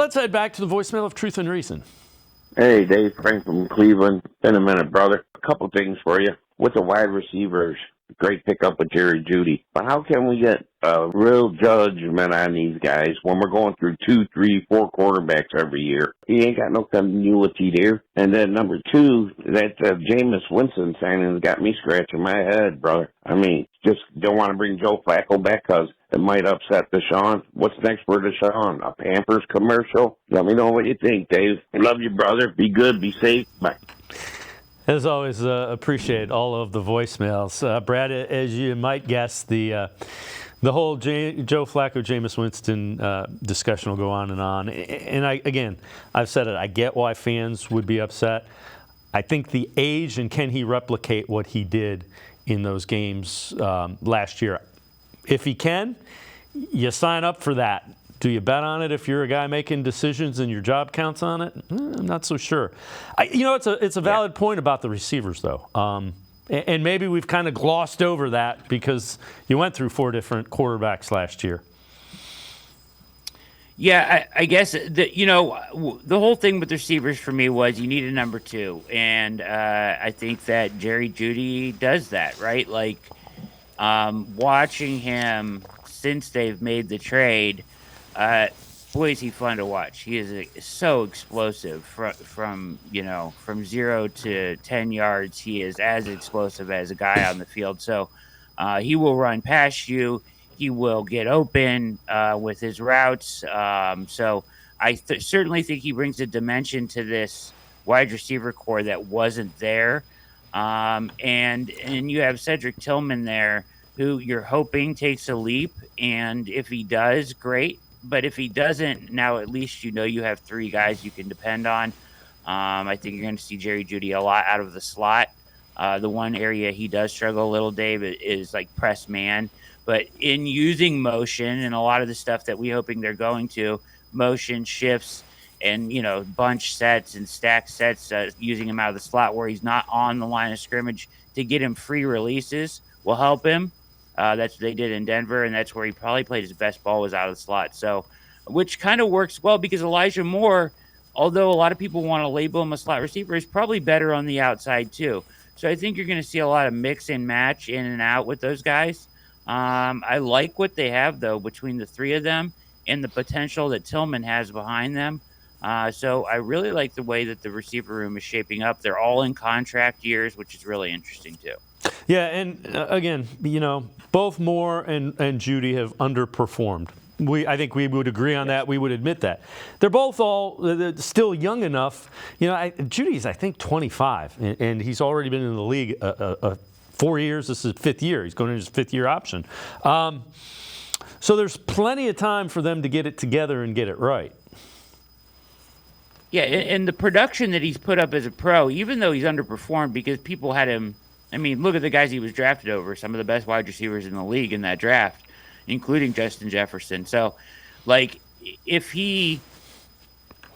Let's head back to the voicemail of Truth and Reason. Hey, Dave, Frank from Cleveland. Been a minute, brother. A couple things for you. With the wide receivers, great pickup with Jeudy. But how can we get a real judgment on these guys when we're going through 2, 3, 4 quarterbacks every year? He ain't got no continuity there. And then number two, that Jameis Winston signing has got me scratching my head, brother. I mean, just don't want to bring Joe Flacco back because it might upset Deshaun. What's next for Deshaun? A Pampers commercial? Let me know what you think, Dave. Love you, brother. Be good. Be safe. Bye. As always, appreciate all of the voicemails. Brad, as you might guess, the whole Joe Flacco, Jameis Winston discussion will go on. And I've said it. I get why fans would be upset. I think the age and can he replicate what he did in those games last year? If he can, you sign up for that. Do you bet on it if you're a guy making decisions and your job counts on it? I'm not so sure. It's a valid point about the receivers, though. And maybe we've kind of glossed over that because you went through 4 different quarterbacks last year. Yeah, I guess, the whole thing with receivers for me was you need a number 2. And I think that Jeudy does that, right? Like, watching him since they've made the trade, boy, is he fun to watch. He is so explosive from 0 to 10 yards. He is as explosive as a guy on the field. So he will run past you. He will get open with his routes. So I certainly think he brings a dimension to this wide receiver core that wasn't there. And you have Cedric Tillman there, who you're hoping takes a leap. And if he does, great. But if he doesn't, now at least you have 3 guys you can depend on. I think you're going to see Jeudy a lot out of the slot. The one area he does struggle a little, Dave, is like press man. But in using motion and a lot of the stuff that we're hoping they're going to, motion shifts and, bunch sets and stack sets, using him out of the slot where he's not on the line of scrimmage to get him free releases will help him. That's what they did in Denver, and that's where he probably played his best ball was out of the slot. So, which kind of works well because Elijah Moore, although a lot of people want to label him a slot receiver, is probably better on the outside too. So I think you're going to see a lot of mix and match in and out with those guys. I like what they have, though, between the 3 of them and the potential that Tillman has behind them. So I really like the way that the receiver room is shaping up. They're all in contract years, which is really interesting too. Yeah, and again, both Moore and Jeudy have underperformed. I think we would agree on that. We would admit that. They're both they're still young enough. Judy's, I think, 25, and he's already been in the league 4 years. This is his 5th year. He's going into his 5th year option. So there's plenty of time for them to get it together and get it right. Yeah, and the production that he's put up as a pro, even though he's underperformed because people had him. I mean, look at the guys he was drafted over, some of the best wide receivers in the league in that draft, including Justin Jefferson. So, if he,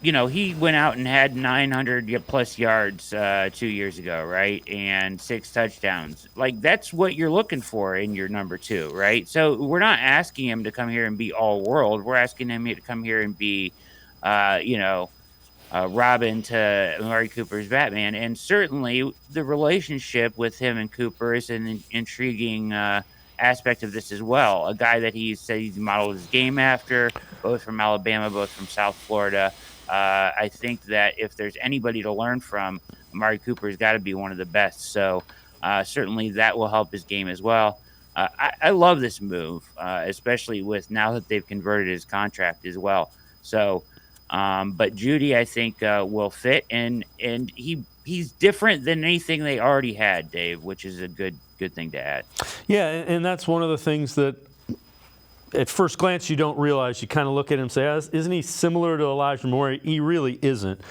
he went out and had 900-plus yards 2 years ago, right, and 6 touchdowns. That's what you're looking for in your number 2, right? So we're not asking him to come here and be all-world. We're asking him to come here and be, Robin to Amari Cooper's Batman. And certainly the relationship with him and Cooper is an intriguing aspect of this as well. A guy that he said he's modeled his game after, both from Alabama, both from South Florida. I think that if there's anybody to learn from, Amari Cooper's got to be one of the best. So certainly that will help his game as well. I love this move, especially with now that they've converted his contract as well. So, but Jeudy, I think, will fit, and he's different than anything they already had, Dave, which is a good thing to add. Yeah, and that's one of the things that at first glance you don't realize. You kind of look at him and say, isn't he similar to Elijah Moore? He really isn't.